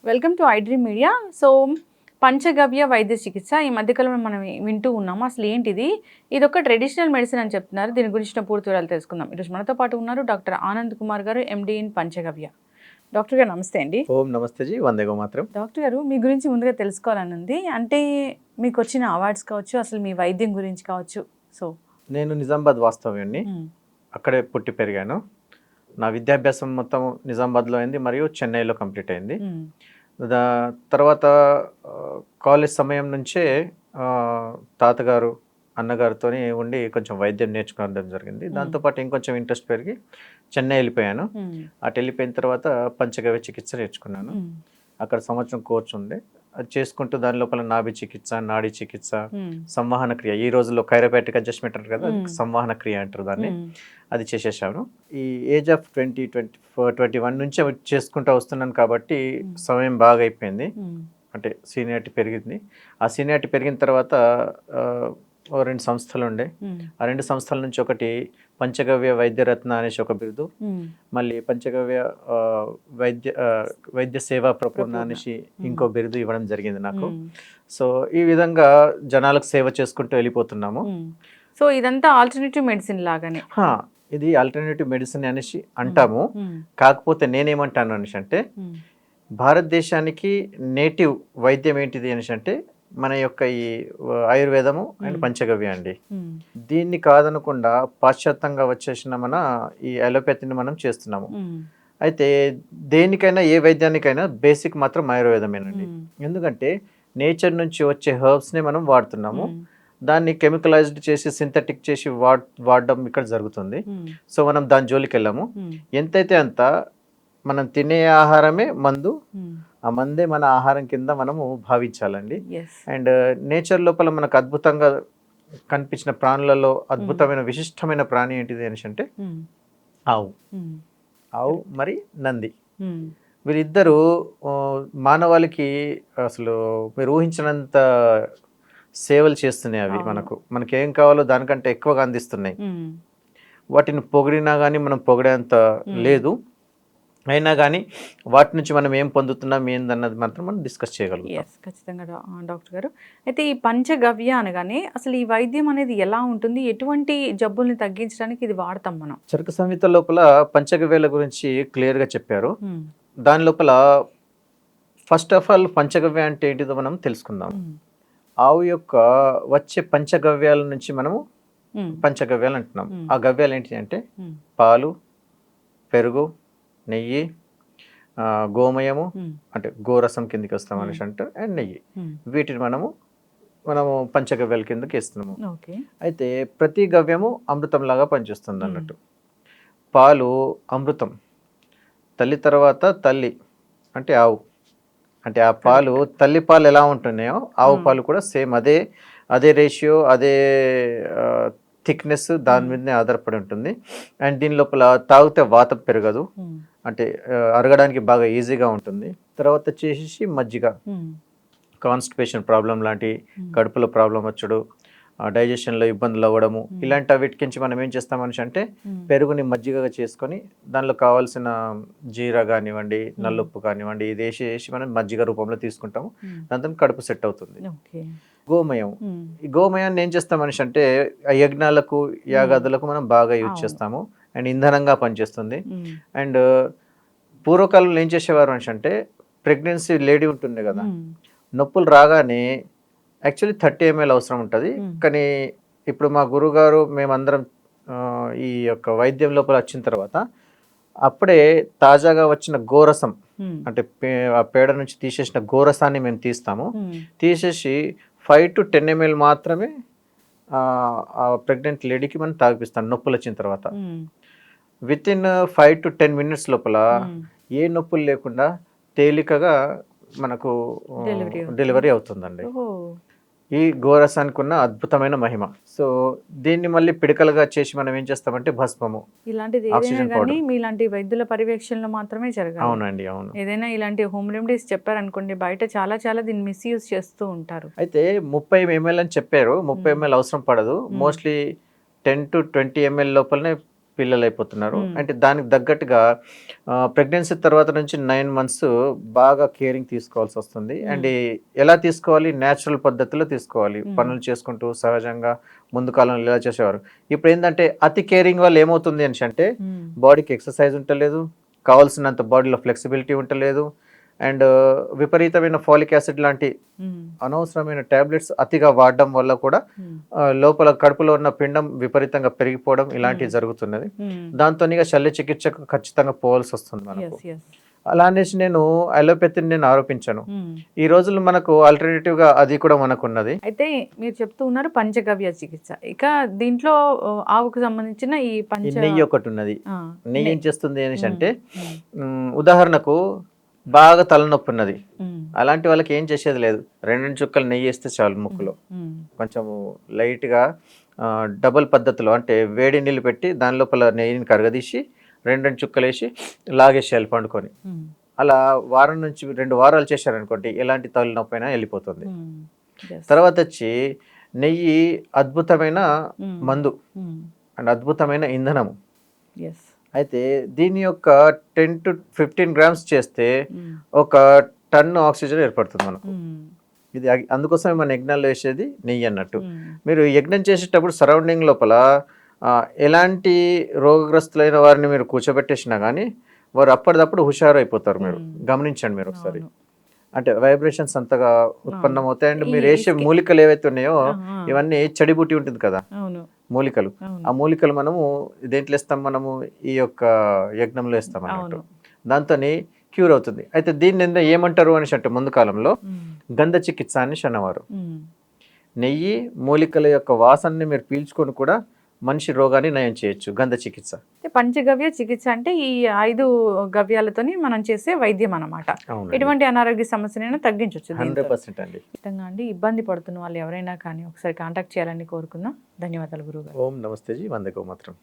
Welcome to iDream Media. So పంచగవ్య వైద్య చికిత్స ఈ మధ్యకాలంలో మనం వింటూ ఉన్నాము. అసలు ఏంటిది? ఇది ఒక ట్రెడిషనల్ మెడిసిన్ అని చెప్తున్నారు. దీని గురించిన పూర్తి వివరాలు తెలుసుకుందాం. ఈరోజు మనతో పాటు ఉన్నారు డాక్టర్ ఆనంద్ కుమార్ గారు, ఎండి ఇన్ పంచగవ్య. డాక్టర్ గారు నమస్తే అండి. ఓం నమస్తే జీ, వందే మాత్రం. డాక్టర్ గారు, మీ గురించి ముందుగా తెలుసుకోవాలని ఉంది. అంటే మీకు వచ్చిన అవార్డ్స్ కావచ్చు, అసలు మీ వైద్యం గురించి కావచ్చు. సో నేను నిజామాబాద్ వాస్తవ్యాన్ని, అక్కడే పుట్టి పెరిగాను. నా విద్యాభ్యాసం మొత్తం నిజామాబాద్లో అయింది మరియు చెన్నైలో కంప్లీట్ అయింది. తర్వాత కాలేజ్ సమయం నుంచే తాతగారు అన్నగారితో ఉండి కొంచెం వైద్యం నేర్చుకోవడం జరిగింది. దాంతోపాటు ఇంకొంచెం ఇంట్రెస్ట్ పెరిగి చెన్నై వెళ్ళిపోయాను. అటు వెళ్ళిపోయిన తర్వాత పంచగవ్య చికిత్స నేర్చుకున్నాను. అక్కడ సంవత్సరం కోర్సు ఉంది, అది చేసుకుంటూ దాని లోపల నాభి చికిత్స, నాడీ చికిత్స, సంవహన క్రియ, ఈ రోజుల్లో కైరోపాటిక్ అడ్జస్ట్మెంట్ అంటారు కదా, సంవహన క్రియ అంటారు దాన్ని, అది చేసేసాను. ఈ ఏజ్ ఆఫ్ 21 నుంచి చేసుకుంటూ వస్తున్నాను కాబట్టి సమయం బాగా అయిపోయింది. అంటే సీనియారిటీ పెరిగింది. ఆ సీనియారిటీ పెరిగిన తర్వాత ఓ 2 సంస్థలు ఉండే. ఆ 2 సంస్థల నుంచి ఒకటి పంచగవ్య వైద్యరత్న అనేసి ఒక బిరుదు, మళ్ళీ పంచగవ్య వైద్య సేవా ప్రపూర్ణ అనేసి ఇంకో బిరుదు ఇవ్వడం జరిగింది నాకు. సో ఈ విధంగా జనాలకు సేవ చేసుకుంటూ వెళ్ళిపోతున్నాము. సో ఇదంతా ఆల్టర్నేటివ్ మెడిసిన్ లాగానే. ఇది ఆల్టర్నేటివ్ మెడిసిన్ అనేసి అంటాము. కాకపోతే నేనేమంటాను అనేసి అంటే, భారతదేశానికి నేటివ్ వైద్యం ఏంటిది అనేసి అంటే మన యొక్క ఈ ఆయుర్వేదము అండ్ పంచగవ్య అండి. దీన్ని కాదనకుండా పాశ్చాత్యంగా వచ్చేసిన మన ఈ అలోపతిని మనం చేస్తున్నాము. అయితే దేనికైనా, ఏ వైద్యానికైనా బేసిక్ మాత్రం ఆయుర్వేదమేనండి. ఎందుకంటే నేచర్ నుంచి వచ్చే హెర్బ్స్ని మనం వాడుతున్నాము. దాన్ని కెమికలైజ్డ్ చేసి సింథటిక్ చేసి వాడడం ఇక్కడ జరుగుతుంది. సో మనం దాని జోలికి వెళ్ళాము. ఎంతైతే అంత మనం తినే ఆహారమే మందు, ఆ మందే మన ఆహారం కింద మనము భావించాలండి. అండ్ నేచర్ లోపల మనకు అద్భుతంగా కనిపించిన ప్రాణులలో అద్భుతమైన విశిష్టమైన ప్రాణి ఏంటిది అని అంటే ఆవు మరి నంది. వీరిద్దరూ మానవాళికి అసలు మీరు ఊహించినంత సేవలు చేస్తున్నాయి. అవి మనకేం కావాలో దానికంటే ఎక్కువగా అందిస్తున్నాయి. వాటిని పొగిడినా కానీ మనం పొగిడేంత లేదు. అయినా కానీ వాటి నుంచి మనం ఏం పొందుతున్నాం ఏందన్నది మాత్రం మనం డిస్కస్ చేయగలుగుతాం. ఖచ్చితంగా డాక్టర్ గారు. అయితే ఈ పంచగవ్య అనగానే అసలు ఈ వైద్యం అనేది ఎలా ఉంటుంది, ఎటువంటి జబ్బుల్ని తగ్గించడానికి ఇది వాడతాం మనం? చరక సంహిత లోపల పంచగవ్యాల గురించి క్లియర్గా చెప్పారు. దాని లోపల ఫస్ట్ ఆఫ్ ఆల్ పంచగవ్య అంటే ఏంటిదో మనం తెలుసుకుందాం. ఆవు యొక్క వచ్చే పంచగవ్యాల నుంచి మనము పంచగవ్యాలు అంటున్నాం. ఆ గవ్యాలు ఏంటి అంటే పాలు, పెరుగు, నెయ్యి, గోమయము అంటే గోరసం కిందకి వస్తాం అనేసి అంటారు, అండ్ నెయ్యి. వీటిని మనము పంచగవ్యాల కిందకి వేస్తున్నాము. అయితే ప్రతి గవ్యము అమృతంలాగా పనిచేస్తుంది అన్నట్టు. పాలు అమృతం, తల్లి తర్వాత తల్లి అంటే ఆవు. అంటే ఆ పాలు, తల్లి పాలు ఎలా ఉంటున్నాయో ఆవు పాలు కూడా సేమ్ అదే రేషియో, అదే థిక్నెస్, దాని మీదనే ఆధారపడి ఉంటుంది. అండ్ దీని లోపల తాగితే వాతం పెరగదు, అంటే అరగడానికి బాగా ఈజీగా ఉంటుంది. తర్వాత వచ్చేసి మజ్జిగ, కాన్స్టిపేషన్ ప్రాబ్లం లాంటి, కడుపులో ప్రాబ్లం వచ్చడు, డైజెషన్లో ఇబ్బందులు అవ్వడము, ఇలాంటి వీటికించి మనం ఏం చేస్తామని అంటే పెరుగుని మజ్జిగగా చేసుకొని దానిలో కావాల్సిన జీరా కానివ్వండి, నల్లుప్పు కానివ్వండి, ఇది వేసి మనం మజ్జిగ రూపంలో తీసుకుంటాము. దాంతో కడుపు సెట్ అవుతుంది. గోమయం, ఈ గోమయాన్ని ఏం చేస్తాం మనిషి అంటే యజ్ఞాలకు, యాగాదులకు మనం బాగా యూజ్ చేస్తాము. అండ్ ఇంధనంగా పనిచేస్తుంది. అండ్ పూర్వకాలంలో ఏం చేసేవారు మనిషి అంటే, ప్రెగ్నెన్సీ లేడీ ఉంటుంది కదా, నొప్పులు రాగానే యాక్చువల్లీ 30 ml అవసరం ఉంటుంది. కానీ ఇప్పుడు మా గురుగారు మేమందరం ఈ యొక్క వైద్యం లోపల వచ్చిన తర్వాత అప్పుడే తాజాగా వచ్చిన గోరసం, అంటే ఆ పేడ నుంచి తీసేసిన గోరసాన్ని మేము తీసేసి 5 to 10 ml మాత్రమే ఆ ప్రెగ్నెంట్ లేడీకి మనం తాగిపిస్తాం నొప్పులు వచ్చిన తర్వాత. విత్ ఇన్ 5 to 10 minutes లోపల ఏ నొప్పులు లేకుండా తేలికగా మనకు డెలివరీ అవుతుందండి. ఈ గోరసానికి ఉన్న అద్భుతమైన మహిమ. సో దీన్ని మళ్ళీ పిడకలుగా చేసి మనం ఏం చేస్తామంటే భస్మము, ఇలాంటిది మీలాంటి వైద్యుల పర్యవేక్షణలో మాత్రమే జరగాలి. అవునండి, అవును. ఏదైనా ఇలాంటి హోమ్ రెమెడీస్ చెప్పారనుకోండి, బయట చాలా దీన్ని మిస్యూజ్ చేస్తూ ఉంటారు. అయితే 30 ml అని చెప్పారు. 30 ml అవసరం పడదు. మోస్ట్లీ 10 to 20 ml లోపలనే పిల్లలు అయిపోతున్నారు. అంటే దానికి తగ్గట్టుగా ప్రెగ్నెన్సీ తర్వాత నుంచి 9 months బాగా కేరింగ్ తీసుకోవాల్సి వస్తుంది. అండ్ ఎలా తీసుకోవాలి, న్యాచురల్ పద్ధతిలో తీసుకోవాలి. పనులు చేసుకుంటూ సహజంగా ముందు కాలంలో ఎలా చేసేవారు. ఇప్పుడు ఏంటంటే అతి కేరింగ్ వల్ల ఏమవుతుంది అని అంటే బాడీకి ఎక్సర్సైజ్ ఉంటలేదు, కావాల్సినంత బాడీలో ఫ్లెక్సిబిలిటీ ఉంటలేదు, అండ్ విపరీతమైన ఫాలిక్ యాసిడ్ లాంటి అనవసరమైన టాబ్లెట్స్ అతిగా వాడడం వల్ల కూడా లోపల కడుపులో ఉన్న పిండం విపరీతంగా పెరిగిపోవడం ఇలాంటివి జరుగుతున్నది. దాంతో శల్య చికిత్సకు ఖచ్చితంగా పోవాల్సి వస్తుంది మనకు. అలా అనేసి నేను అలోపతిని నేను ఆరోపించాను. ఈ రోజుల్లో మనకు ఆల్టర్నేటివ్ గా అది కూడా మనకు ఉన్నది. అయితే మీరు చెప్తూ ఉన్నారు పంచగవ్య చికిత్స. ఇక దీంట్లో ఆవుకు సంబంధించిన ఈ నెయ్యి ఒకటి ఉన్నది. నెయ్యి ఏం చేస్తుంది అనేసి అంటే ఉదాహరణకు బాగా తలనొప్పి ఉన్నది, అలాంటి వాళ్ళకి ఏం చేసేది లేదు, 2 చుక్కలు నెయ్యి వేస్తే చాలు. ముక్కులో కొంచెము లైట్ గా డబుల్ పద్ధతిలో అంటే వేడి నీళ్ళు పెట్టి దాని లోపల నెయ్యిని కరగదీసి 2 చుక్కలు వేసి లాగేసేయాలి పండుకొని. అలా వారం నుంచి 2 వారాలు చేశారనుకోండి ఎలాంటి తలనొప్పి అయినా వెళ్ళిపోతుంది. తర్వాత వచ్చి నెయ్యి అద్భుతమైన మందు అండ్ అద్భుతమైన ఇంధనము. అయితే దీని యొక్క 10 to 15 grams చేస్తే 1 ton ఆక్సిజన్ ఏర్పడుతుంది మనకు. ఇది అందుకోసమే మన యజ్ఞాల్లో వేసేది నెయ్యి అన్నట్టు. మీరు యజ్ఞం చేసేటప్పుడు సరౌండింగ్ లోపల ఎలాంటి రోగగ్రస్తులైన వారిని మీరు కూర్చోబెట్టేసినా కానీ వారు అప్పటిదప్పుడు హుషారు అయిపోతారు. మీరు గమనించండి మీరు ఒకసారి. అంటే వైబ్రేషన్స్ అంతగా ఉత్పన్నం అవుతాయి. అండ్ మీరు వేసే మూలికలు ఏవైతే ఉన్నాయో ఇవన్నీ చెడిబుట్టి ఉంటుంది కదా మూలికలు, ఆ మూలికలు మనము దేంట్లో వేస్తాం, మనము ఈ యొక్క యజ్ఞంలో వేస్తాం అన్నట్టు. దాంతో క్యూర్ అవుతుంది. అయితే దీన్ని ఏమంటారు అనేసి అంటే ముందు కాలంలో గంధ చికిత్స అని అన్నవారు. నెయ్యి మూలికల యొక్క వాసనని మీరు పీల్చుకొని కూడా మనిషి రోగాన్ని నయం చేయొచ్చు గంధ చికిత్స. పంచగవ్య చికిత్స అంటే ఈ 5 గవ్యాలతోని మనం చేసే వైద్యం అన్నమాట. ఎటువంటి అనారోగ్య సమస్యనైనా తగ్గించవచ్చు. 100% అండి. ఖచ్చితంగా అండి. ఇబ్బంది పడుతున్న వాళ్ళు ఎవరైనా కానీ ఒకసారి కాంటాక్ట్ చేయాలని కోరుకుందాం. ధన్యవాదాలు గురుగారు. ఓం నమస్తే జీ, వందే గోమాత్రం.